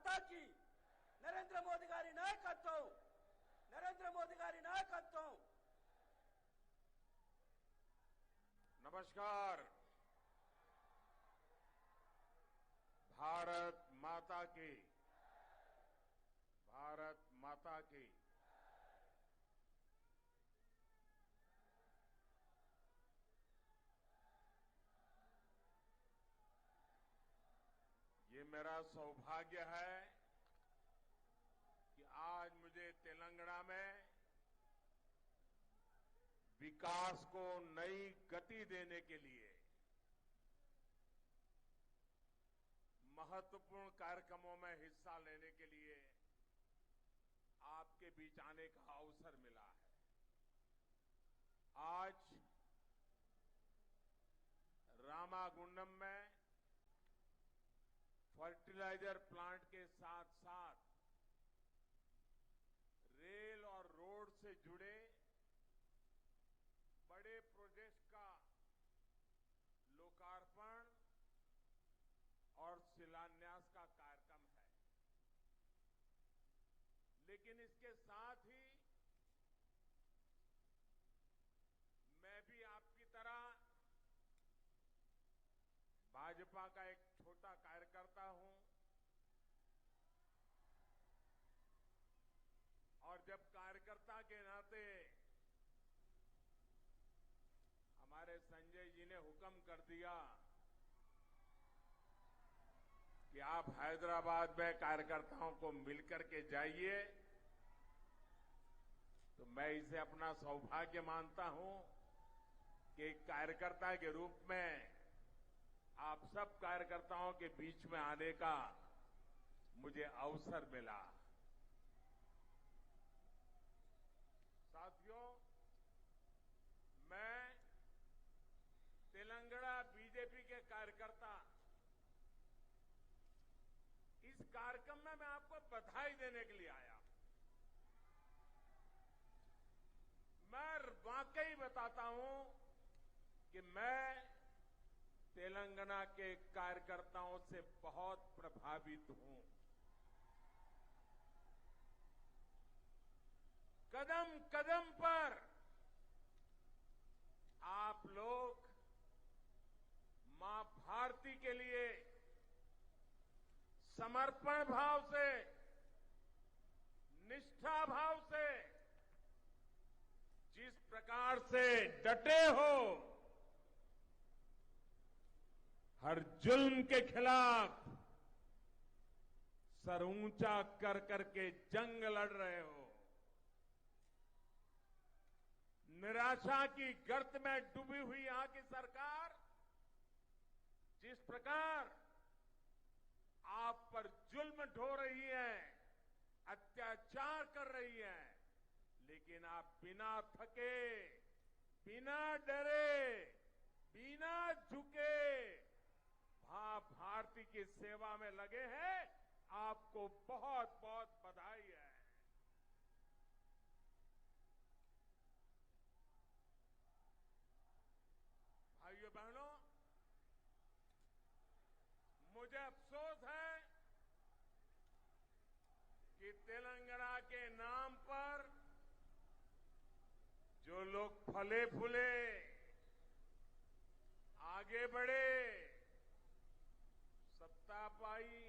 माता की नरेंद्र मोदी गारी नायकत्వం नरेंद्र मोदी गारी नायकत्వం। नमस्कार। भारत माता की, भारत माता की। ये मेरा सौभाग्य है कि आज मुझे तेलंगाना में विकास को नई गति देने के लिए महत्वपूर्ण कार्यक्रमों में हिस्सा लेने के लिए आपके बीच आने का अवसर मिला है। आज रामागुंडम में फर्टिलाइजर प्लांट के साथ साथ रेल और रोड से जुड़े बड़े प्रोजेक्ट का लोकार्पण और शिलान्यास का कार्यक्रम है। लेकिन इसके साथ ही मैं भी आपकी तरह भाजपा का एक छोटा कार्यकर्ता हूं और जब कार्यकर्ता के नाते हमारे संजय जी ने हुक्म कर दिया कि आप हैदराबाद में कार्यकर्ताओं को मिलकर के जाइए, तो मैं इसे अपना सौभाग्य मानता हूं कि एक कार्यकर्ता के रूप में आप सब कार्यकर्ताओं के बीच में आने का मुझे अवसर मिला। साथियों, मैं तेलंगाना बीजेपी के कार्यकर्ता इस कार्यक्रम में मैं आपको बधाई देने के लिए आया। मैं वाकई बताता हूं कि मैं तेलंगाना के कार्यकर्ताओं से बहुत प्रभावित हूं। कदम कदम पर आप लोग मां भारती के लिए समर्पण भाव से, निष्ठा भाव से जिस प्रकार से डटे हो, हर जुल्म के खिलाफ सर ऊंचा कर करके जंग लड़ रहे हो, निराशा की गर्त में डूबी हुई यहां की सरकार जिस प्रकार आप पर जुल्म ढो रही है, अत्याचार कर रही है, लेकिन आप बिना थके, बिना डरे, बिना झुके मां भारती की सेवा में लगे हैं। आपको बहुत बहुत बधाई है। भाइयों बहनों, मुझे अफसोस है कि तेलंगाना के नाम पर जो लोग फले फूले आगे बढ़े, सत्ता पाई,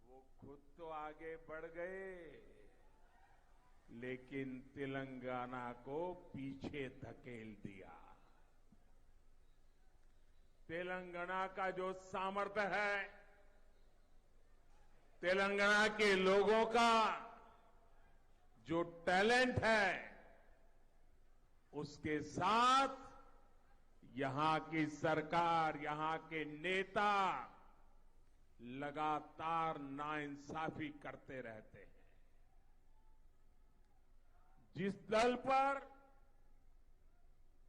वो खुद तो आगे बढ़ गए, लेकिन तेलंगाना को पीछे धकेल दिया। तेलंगाना का जो सामर्थ्य है, तेलंगाना के लोगों का जो टैलेंट है, उसके साथ यहां की सरकार, यहां के नेता लगातार नाइंसाफी करते रहते हैं। जिस दल पर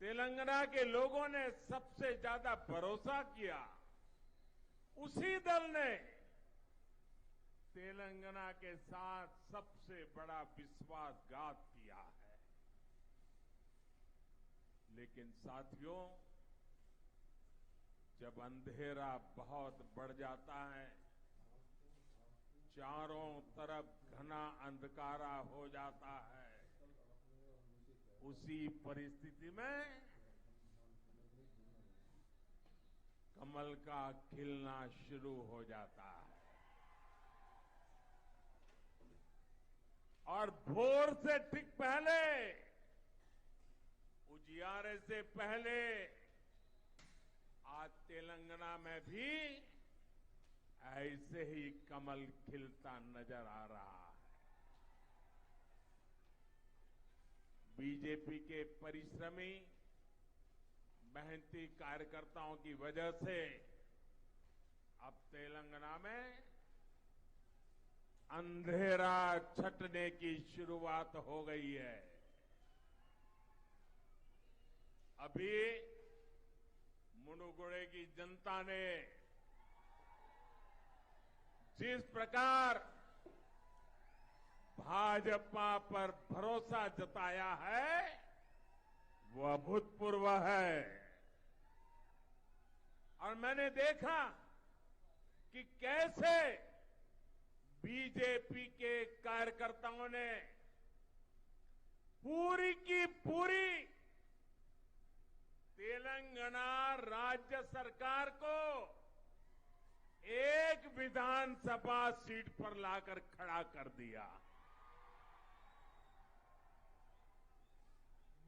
तेलंगाना के लोगों ने सबसे ज्यादा भरोसा किया, उसी दल ने तेलंगाना के साथ सबसे बड़ा विश्वासघात किया है। लेकिन साथियों, जब अंधेरा बहुत बढ़ जाता है चारों तरफ घना अंधकारा हो जाता है, उसी परिस्थिति में कमल का खिलना शुरू हो जाता है। और भोर से ठीक पहले, उजियारे से पहले आज तेलंगाना में भी ऐसे ही कमल खिलता नजर आ रहा है। बीजेपी के परिश्रमी मेहनती कार्यकर्ताओं की वजह से अब तेलंगाना में अंधेरा छटने की शुरुआत हो गई है। अभी मुनुगुड़े की जनता ने जिस प्रकार भाजपा पर भरोसा जताया है वह अभूतपूर्व है। और मैंने देखा कि कैसे बीजेपी के कार्यकर्ताओं ने पूरी की पूरी तेलंगाना राज्य सरकार को एक विधानसभा सीट पर लाकर खड़ा कर दिया।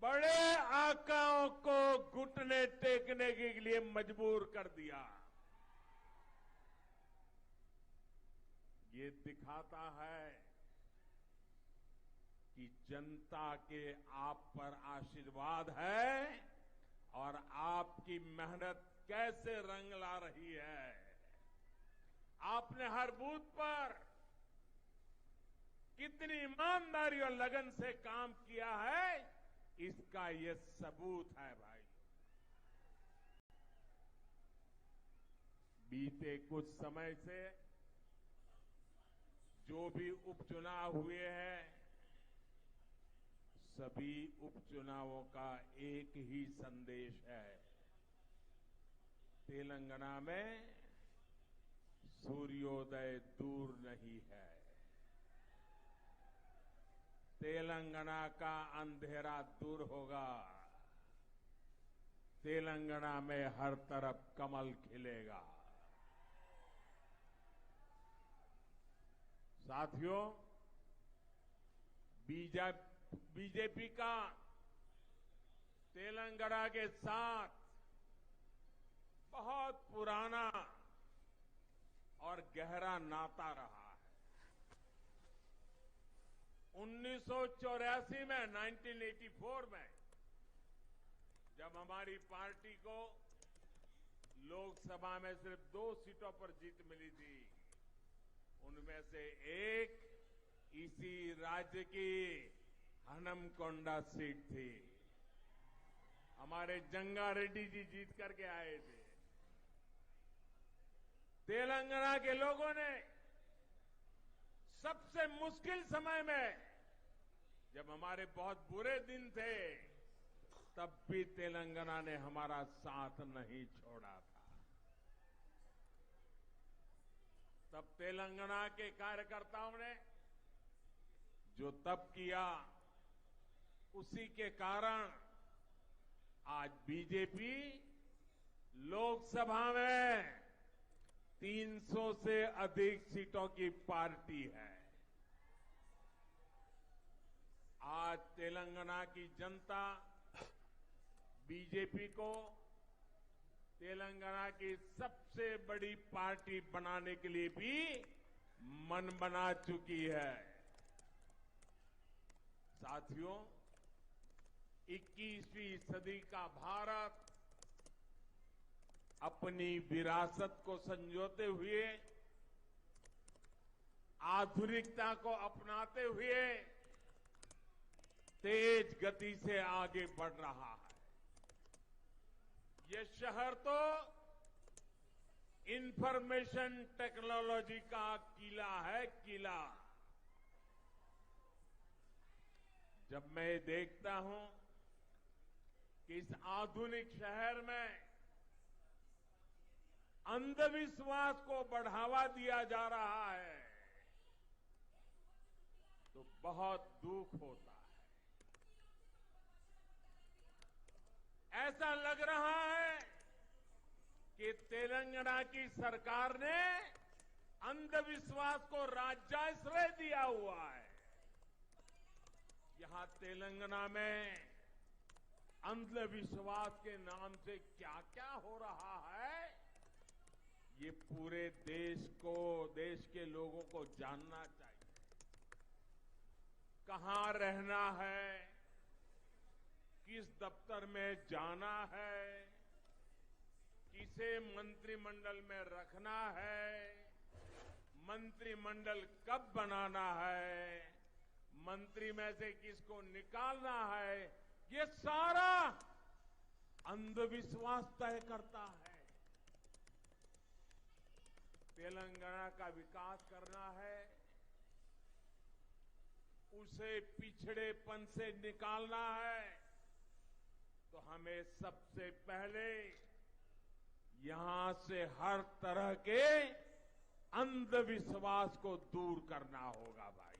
बड़े आकाओं को घुटने टेकने के लिए मजबूर कर दिया। ये दिखाता है कि जनता के आप पर आशीर्वाद है और आपकी मेहनत कैसे रंग ला रही है। आपने हर बूथ पर कितनी ईमानदारी और लगन से काम किया है, इसका ये सबूत है भाई। बीते कुछ समय से जो भी उपचुनाव हुए हैं, सभी उपचुनावों का एक ही संदेश है। तेलंगाना में सूर्योदय दूर नहीं है। तेलंगाना का अंधेरा दूर होगा। तेलंगाना में हर तरफ कमल खिलेगा। साथियों, बीजेपी का तेलंगाना के साथ बहुत पुराना और गहरा नाता रहा है। 1984 में 1984 में जब हमारी पार्टी को लोकसभा में सिर्फ 2 सीटों पर जीत मिली थी, उनमें से एक इसी राज्य की हनमकोंडा सीट थी। हमारे जंगा रेड्डी जी जीत करके आए थे। तेलंगाना के लोगों ने सबसे मुश्किल समय में, जब हमारे बहुत बुरे दिन थे, तब भी तेलंगाना ने हमारा साथ नहीं छोड़ा था। तब तेलंगाना के कार्यकर्ताओं ने जो तब किया, उसी के कारण आज बीजेपी लोकसभा में 300 से अधिक सीटों की पार्टी है। आज तेलंगाना की जनता बीजेपी को तेलंगाना की सबसे बड़ी पार्टी बनाने के लिए भी मन बना चुकी है। साथियों, 21वीं सदी का भारत अपनी विरासत को संजोते हुए, आधुनिकता को अपनाते हुए तेज गति से आगे बढ़ रहा है। ये शहर तो इंफॉर्मेशन टेक्नोलॉजी का किला है, किला। जब मैं देखता हूं कि इस आधुनिक शहर में अंधविश्वास को बढ़ावा दिया जा रहा है, तो बहुत दुख होता है। ऐसा लग रहा है कि तेलंगाना की सरकार ने अंधविश्वास को राज्याश्रय दिया हुआ है। यहां तेलंगाना में अंधविश्वास के नाम से क्या क्या हो रहा है, ये पूरे देश को, देश के लोगों को जानना चाहिए। कहां रहना है, किस दफ्तर में जाना है, किसे मंत्रिमंडल में रखना है, मंत्रिमंडल कब बनाना है, मंत्री में से किसको निकालना है, ये सारा अंधविश्वास तय करता है। तेलंगाना का विकास करना है, उसे पिछड़ेपन से निकालना है, तो हमें सबसे पहले यहां से हर तरह के अंधविश्वास को दूर करना होगा भाइयों।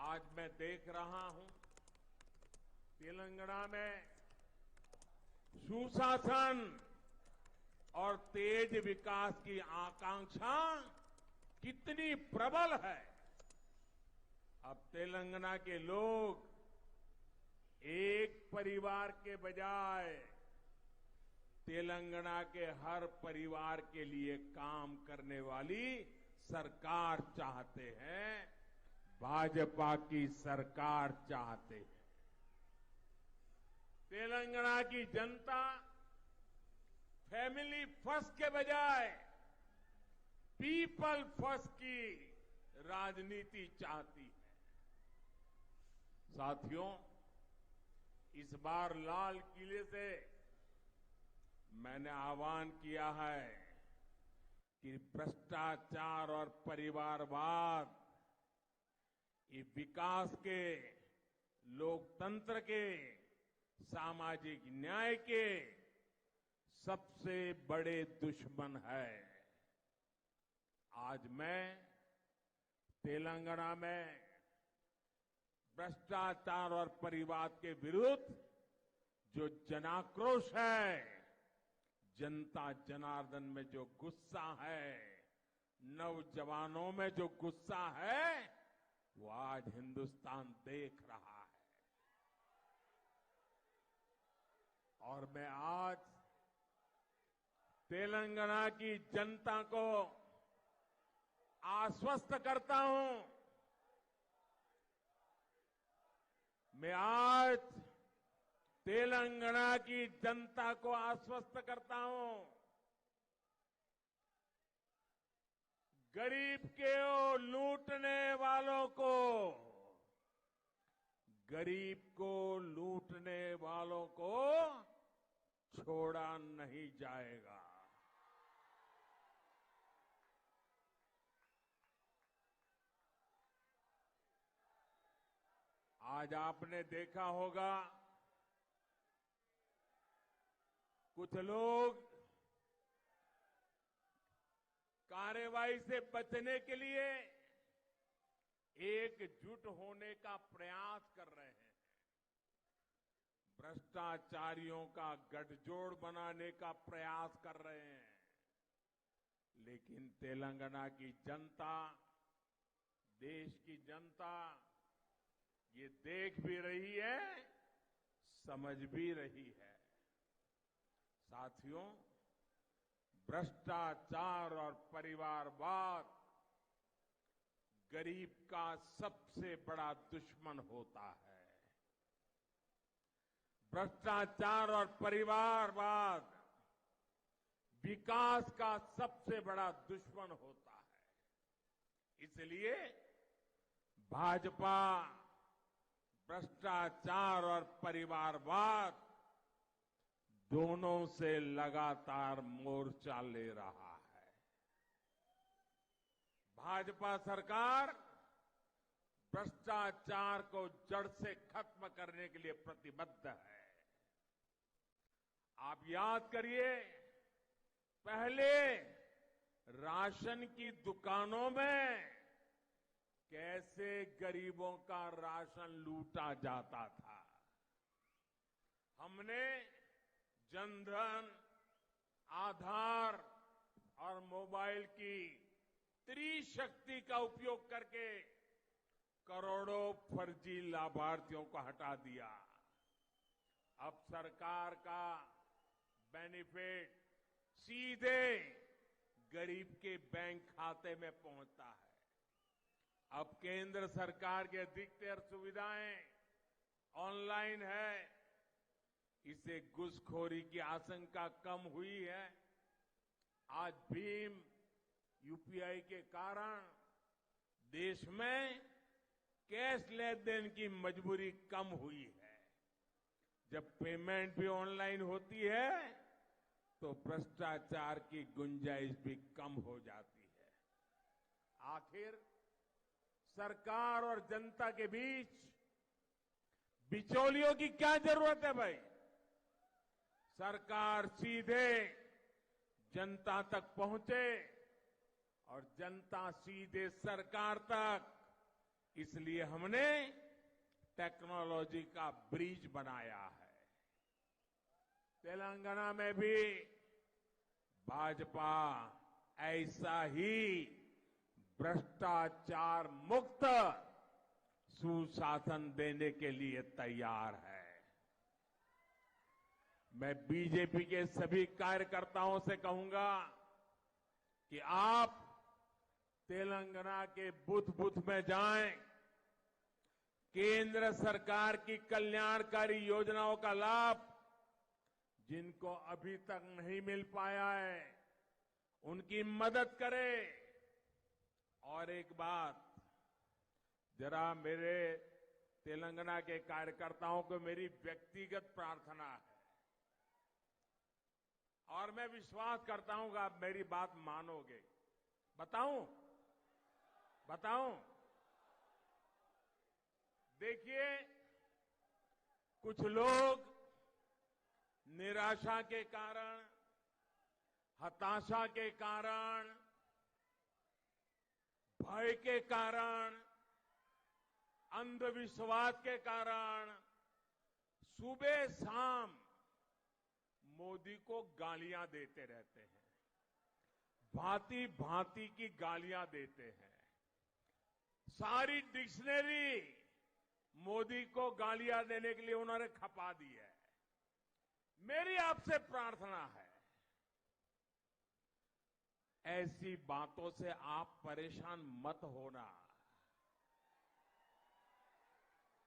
आज मैं देख रहा हूं तेलंगाना में सुशासन और तेज विकास की आकांक्षा कितनी प्रबल है। अब तेलंगाना के लोग एक परिवार के बजाय तेलंगाना के हर परिवार के लिए काम करने वाली सरकार चाहते हैं, भाजपा की सरकार चाहते हैं। तेलंगाना की जनता फैमिली फर्स्ट के बजाय पीपल फर्स्ट की राजनीति चाहती है। साथियों, इस बार लाल किले से मैंने आह्वान किया है कि भ्रष्टाचार और परिवारवाद, ये विकास के, लोकतंत्र के, सामाजिक न्याय के सबसे बड़े दुश्मन है। आज मैं तेलंगाना में भ्रष्टाचार और परिवाद के विरुद्ध जो जनाक्रोश है, जनता जनार्दन में जो गुस्सा है, नौजवानों में जो गुस्सा है, वो आज हिंदुस्तान देख रहा है। और मैं आज तेलंगाना की जनता को आश्वस्त करता हूं, मैं आज तेलंगाना की जनता को आश्वस्त करता हूं, गरीब के लूटने वालों को, गरीब को लूटने वालों को छोड़ा नहीं जाएगा। आज आपने देखा होगा कुछ लोग कार्रवाई से बचने के लिए एकजुट होने का प्रयास कर रहे हैं, भ्रष्टाचारियों का गठजोड़ बनाने का प्रयास कर रहे हैं। लेकिन तेलंगाना की जनता, देश की जनता ये देख भी रही है, समझ भी रही है। साथियों, भ्रष्टाचार और परिवारवाद गरीब का सबसे बड़ा दुश्मन होता है। भ्रष्टाचार और परिवारवाद विकास का सबसे बड़ा दुश्मन होता है। इसलिए भाजपा भ्रष्टाचार और परिवारवाद दोनों से लगातार मोर्चा ले रहा है। भाजपा सरकार भ्रष्टाचार को जड़ से खत्म करने के लिए प्रतिबद्ध है। आप याद करिए, पहले राशन की दुकानों में कैसे गरीबों का राशन लूटा जाता था। हमने जनधन, आधार और मोबाइल की त्रिशक्ति का उपयोग करके करोड़ों फर्जी लाभार्थियों को हटा दिया। अब सरकार का बेनिफिट सीधे गरीब के बैंक खाते में पहुंचता है। अब केंद्र सरकार की अधिकतर सुविधाएं ऑनलाइन है। इससे घुसखोरी की आशंका कम हुई है। आज भीम यूपीआई के कारण देश में कैश लेन देन की मजबूरी कम हुई है। जब पेमेंट भी ऑनलाइन होती है तो भ्रष्टाचार की गुंजाइश भी कम हो जाती है। आखिर सरकार और जनता के बीच बिचौलियों की क्या जरूरत है भाई। सरकार सीधे जनता तक पहुंचे और जनता सीधे सरकार तक। इसलिए हमने टेक्नोलॉजी का ब्रिज बनाया है। तेलंगाना में भी भाजपा ऐसा ही भ्रष्टाचार मुक्त सुशासन देने के लिए तैयार है। मैं बीजेपी के सभी कार्यकर्ताओं से कहूंगा कि आप तेलंगाना के बूथ बूथ में जाएं, केंद्र सरकार की कल्याणकारी योजनाओं का लाभ जिनको अभी तक नहीं मिल पाया है उनकी मदद करें। और एक बात, जरा मेरे तेलंगाना के कार्यकर्ताओं को मेरी व्यक्तिगत प्रार्थना है और मैं विश्वास करता हूं कि आप मेरी बात मानोगे। बताऊं? देखिए, कुछ लोग निराशा के कारण, हताशा के कारण, भय के कारण, अंधविश्वास के कारण सुबह शाम मोदी को गालियां देते रहते हैं। भांति भांति की गालियां देते हैं। सारी डिक्शनरी मोदी को गालियां देने के लिए उन्होंने खपा दी है। मेरी आपसे प्रार्थना है, ऐसी बातों से आप परेशान मत होना।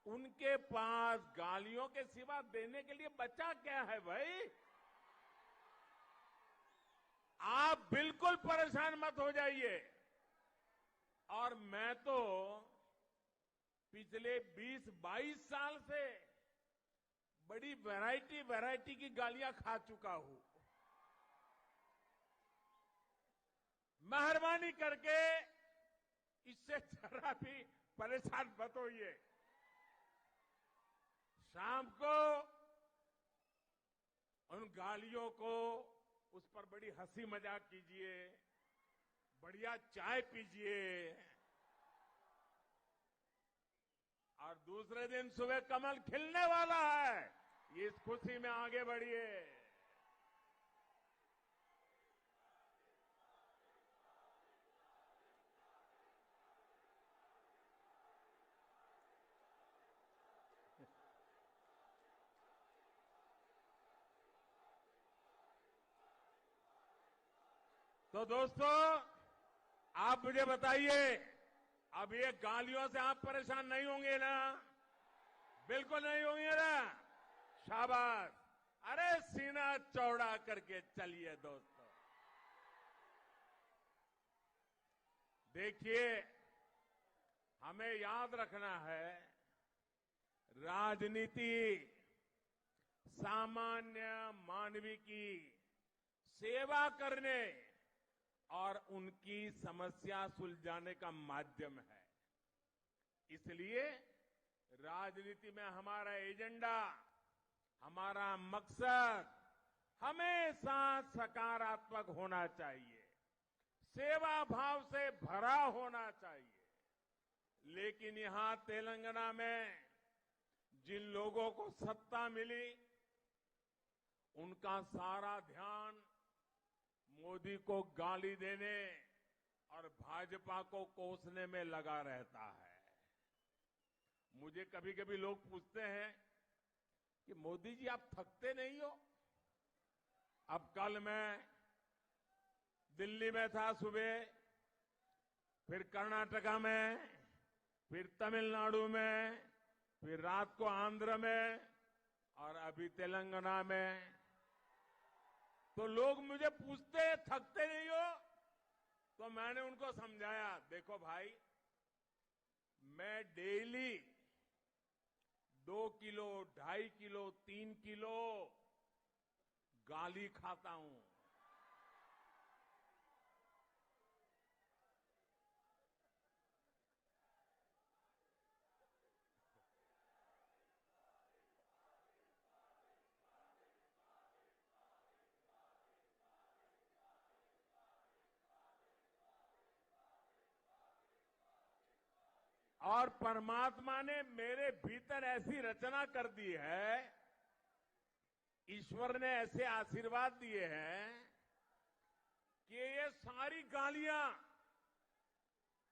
उनके पास गालियों के सिवा देने के लिए बचा क्या है भाई। आप बिल्कुल परेशान मत हो जाइए। और मैं तो पिछले 20-22 साल से बड़ी वैरायटी की गालियां खा चुका हूं। मेहरबानी करके इससे जरा भी परेशान मत होइए। शाम को उन गालियों को, उस पर बड़ी हंसी मजाक कीजिए, बढ़िया चाय पीजिए और दूसरे दिन सुबह कमल खिलने वाला है, इस खुशी में आगे बढ़िए। तो दोस्तों, आप मुझे बताइए, अब ये गालियों से आप परेशान नहीं होंगे ना? बिल्कुल नहीं होंगे ना? शाबाश। अरे सीना चौड़ा करके चलिए दोस्तों। देखिए, हमें याद रखना है, राजनीति सामान्य मानवी की सेवा करने और उनकी समस्या सुलझाने का माध्यम है। इसलिए राजनीति में हमारा एजेंडा, हमारा मकसद हमेशा सकारात्मक होना चाहिए, सेवा भाव से भरा होना चाहिए। लेकिन यहां तेलंगाना में जिन लोगों को सत्ता मिली, उनका सारा ध्यान मोदी को गाली देने और भाजपा को कोसने में लगा रहता है। मुझे कभी कभी लोग पूछते हैं कि मोदी जी आप थकते नहीं हो? अब कल मैं दिल्ली में था सुबह, फिर कर्नाटका में, फिर तमिलनाडु में, फिर रात को आंध्र में और अभी तेलंगाना में। तो लोग मुझे पूछते हैं थकते नहीं हो? तो मैंने उनको समझाया, देखो भाई, मैं डेली 2 किलो, 2.5 किलो, 3 किलो गाली खाता हूं। और परमात्मा ने मेरे भीतर ऐसी रचना कर दी है, ईश्वर ने ऐसे आशीर्वाद दिए हैं कि ये सारी गालियां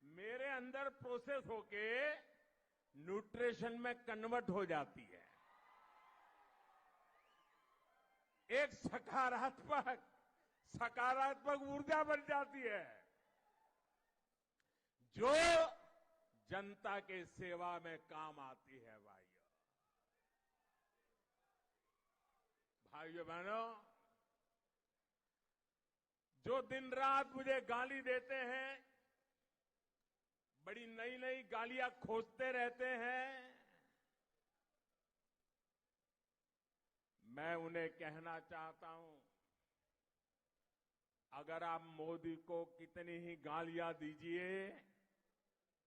मेरे अंदर प्रोसेस होके न्यूट्रिशन में कन्वर्ट हो जाती है। एक सकारात्मक ऊर्जा बन जाती है, जो जनता के सेवा में काम आती है। भाइयों बहनों, जो दिन रात मुझे गाली देते हैं, बड़ी नई नई गालियां खोजते रहते हैं, मैं उन्हें कहना चाहता हूं, अगर आप मोदी को कितनी ही गालियां दीजिए,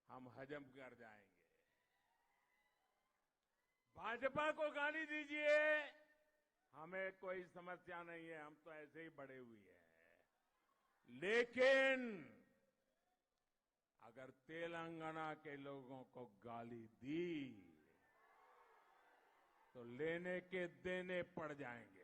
हम हजम कर जाएंगे। भाजपा को गाली दीजिए, हमें कोई समस्या नहीं है, हम तो ऐसे ही बड़े हुए हैं। लेकिन अगर तेलंगाना के लोगों को गाली दी तो लेने के देने पड़ जाएंगे।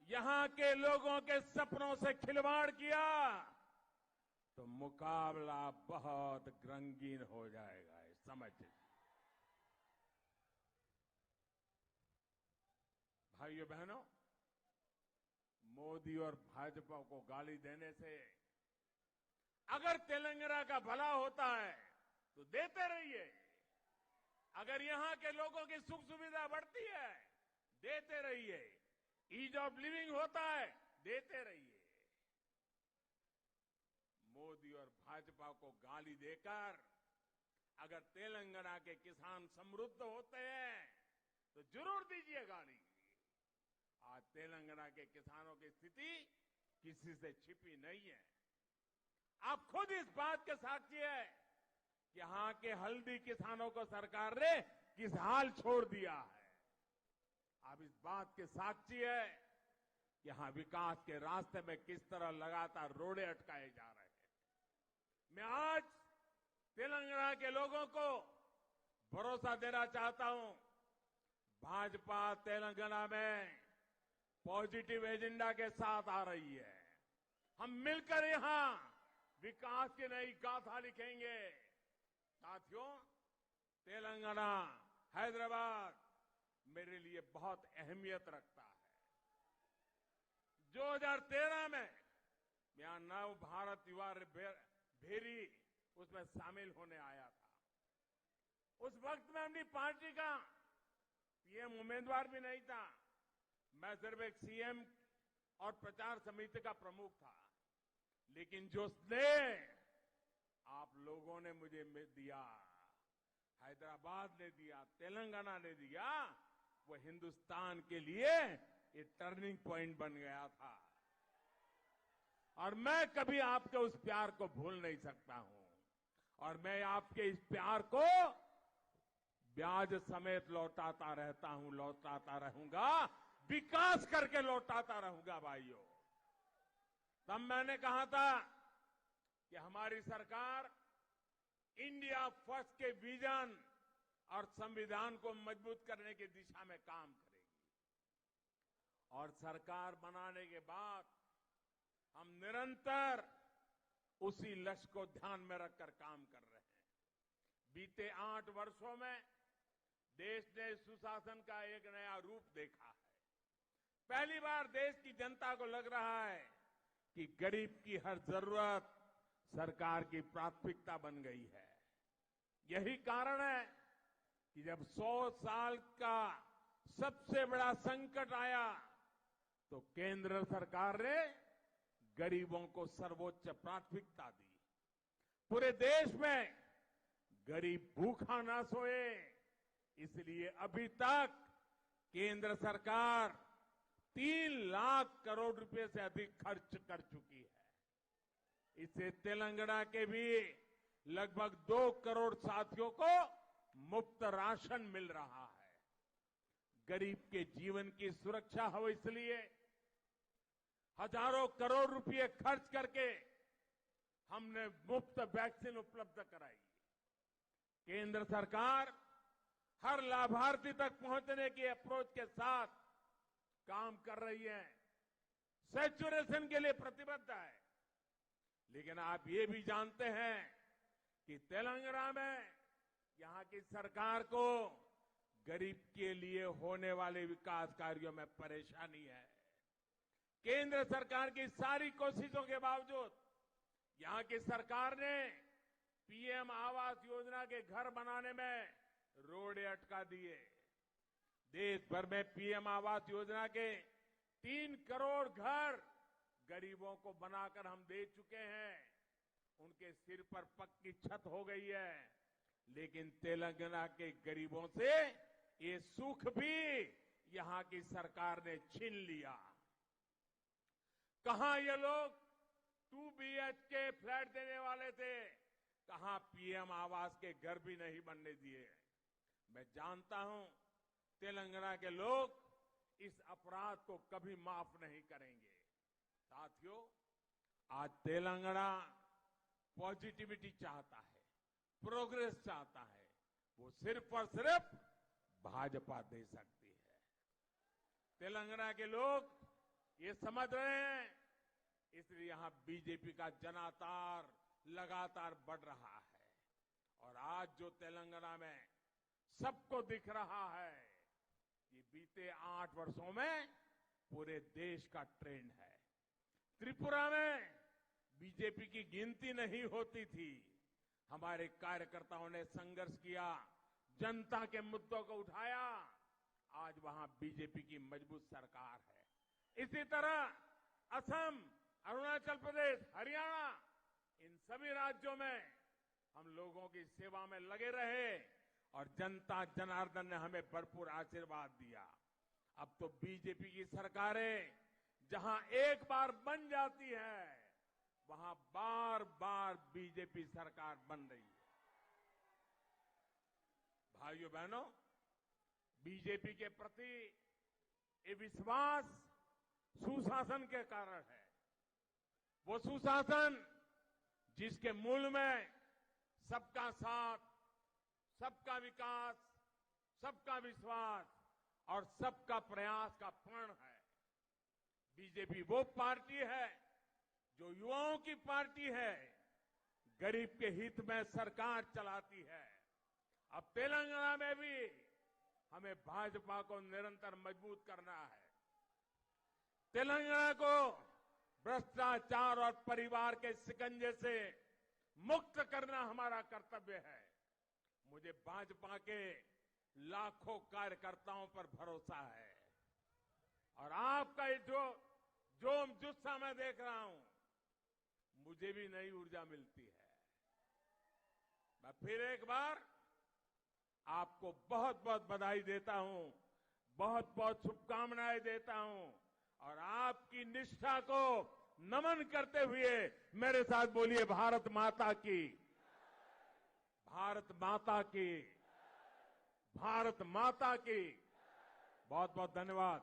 यहां के लोगों के सपनों से खिलवाड़ किया तो मुकाबला बहुत रंगीन हो जाएगा, समझ लीजिए। भाइयों बहनों, मोदी और भाजपा को गाली देने से अगर तेलंगाना का भला होता है तो देते रहिए, अगर यहां के लोगों की सुख सुविधा बढ़ती है देते रहिए, ईज ऑफ लिविंग होता है देते रहिए। मोदी और भाजपा को गाली देकर अगर तेलंगाना के किसान समृद्ध होते हैं तो जरूर दीजिए गाली। आज तेलंगाना के किसानों की स्थिति किसी से छिपी नहीं है। आप खुद इस बात के साक्षी है कि यहां के हल्दी किसानों को सरकार ने किस हाल छोड़ दिया है। आप इस बात के साक्षी है कि यहां विकास के रास्ते में किस तरह लगातार रोड़े अटकाए जा रहे हैं। मैं आज तेलंगाना के लोगों को भरोसा देना चाहता हूं, भाजपा तेलंगाना में पॉजिटिव एजेंडा के साथ आ रही है। हम मिलकर यहां विकास की नई गाथा लिखेंगे। साथियों, तेलंगाना, हैदराबाद मेरे लिए बहुत अहमियत रखता है। 2013 में यहां नव भारत युवा भेरी उसमें शामिल होने आया था। उस वक्त में अपनी पार्टी का पीएम उम्मीदवार भी नहीं था, मैं सिर्फ एक सीएम और प्रचार समिति का प्रमुख था। लेकिन जो स्नेह आप लोगों ने मुझे दिया, हैदराबाद ने दिया, तेलंगाना ने दिया, वो हिंदुस्तान के लिए ये टर्निंग पॉइंट बन गया था। और मैं कभी आपके उस प्यार को भूल नहीं सकता हूं। और मैं आपके इस प्यार को ब्याज समेत लौटाता रहता हूं, लौटाता रहूंगा, विकास करके लौटाता रहूंगा भाइयों। तब मैंने कहा था कि हमारी सरकार इंडिया फर्स्ट के विजन और संविधान को मजबूत करने की दिशा में काम करेगी। और सरकार बनाने के बाद हम निरंतर उसी लक्ष्य को ध्यान में रखकर काम कर रहे हैं। बीते 8 वर्षों में देश ने सुशासन का एक नया रूप देखा है। पहली बार देश की जनता को लग रहा है कि गरीब की हर जरूरत सरकार की प्राथमिकता बन गई है। यही कारण है कि जब 100 साल का सबसे बड़ा संकट आया तो केंद्र सरकार ने गरीबों को सर्वोच्च प्राथमिकता दी। पूरे देश में गरीब भूखा ना सोए, इसलिए अभी तक केंद्र सरकार 3 लाख करोड़ रुपए से अधिक खर्च कर चुकी है। इससे तेलंगाना के भी लगभग 2 करोड़ साथियों को मुफ्त राशन मिल रहा है। गरीब के जीवन की सुरक्षा हो इसलिए हजारों करोड़ रुपए खर्च करके हमने मुफ्त वैक्सीन उपलब्ध कराई। केंद्र सरकार हर लाभार्थी तक पहुंचने की अप्रोच के साथ काम कर रही है, सैचुरेशन के लिए प्रतिबद्ध है। लेकिन आप ये भी जानते हैं कि तेलंगाना में यहां की सरकार को गरीब के लिए होने वाले विकास कार्यों में परेशानी है। केंद्र सरकार की सारी कोशिशों के बावजूद यहां की सरकार ने पीएम आवास योजना के घर बनाने में रोड़े अटका दिए। देश भर में पीएम आवास योजना के 3 करोड़ घर गरीबों को बनाकर हम दे चुके हैं। उनके सिर पर पक्की छत हो गई है। लेकिन तेलंगाना के गरीबों से ये सुख भी यहां की सरकार ने छीन लिया। कहां ये लोग 2 BHK फ्लैट देने वाले थे, कहां पीएम आवास के घर भी नहीं बनने दिए। मैं जानता हूं तेलंगाना के लोग इस अपराध को कभी माफ नहीं करेंगे। साथियों, आज तेलंगाना पॉजिटिविटी चाहता है, प्रोग्रेस चाहता है। वो सिर्फ और सिर्फ भाजपा दे सकती है। तेलंगाना के लोग ये समझ रहे हैं, इसलिए यहां बीजेपी का जनाधार लगातार बढ़ रहा है। और आज जो तेलंगाना में सबको दिख रहा है, ये बीते 8 वर्षों में पूरे देश का ट्रेंड है। त्रिपुरा में बीजेपी की गिनती नहीं होती थी। हमारे कार्यकर्ताओं ने संघर्ष किया, जनता के मुद्दों को उठाया। आज वहां बीजेपी की मजबूत सरकार है। इसी तरह असम, अरुणाचल प्रदेश, हरियाणा, इन सभी राज्यों में हम लोगों की सेवा में लगे रहे और जनता जनार्दन ने हमें भरपूर आशीर्वाद दिया। अब तो बीजेपी की सरकारें जहां एक बार बन जाती है, वहां बार बार बीजेपी सरकार बन रही है। भाइयों बहनों, बीजेपी के प्रति ये विश्वास सुशासन के कारण है। वो सुशासन जिसके मूल में सबका साथ, सबका विकास, सबका विश्वास और सबका प्रयास का प्रण है। बीजेपी वो पार्टी है जो युवाओं की पार्टी है, गरीब के हित में सरकार चलाती है। अब तेलंगाना में भी हमें भाजपा को निरंतर मजबूत करना है। तेलंगाना को भ्रष्टाचार और परिवार के शिकंजे से मुक्त करना हमारा कर्तव्य है। मुझे भाजपा के लाखों कार्यकर्ताओं पर भरोसा है और आपका ये जो जोम जुस्सा मैं देख रहा हूं, मुझे भी नई ऊर्जा मिलती है। मैं फिर एक बार आपको बहुत बहुत बधाई देता हूं, बहुत बहुत शुभकामनाएं देता हूं और आपकी निष्ठा को नमन करते हुए मेरे साथ बोलिए भारत माता की, भारत माता की, भारत माता की। बहुत बहुत धन्यवाद।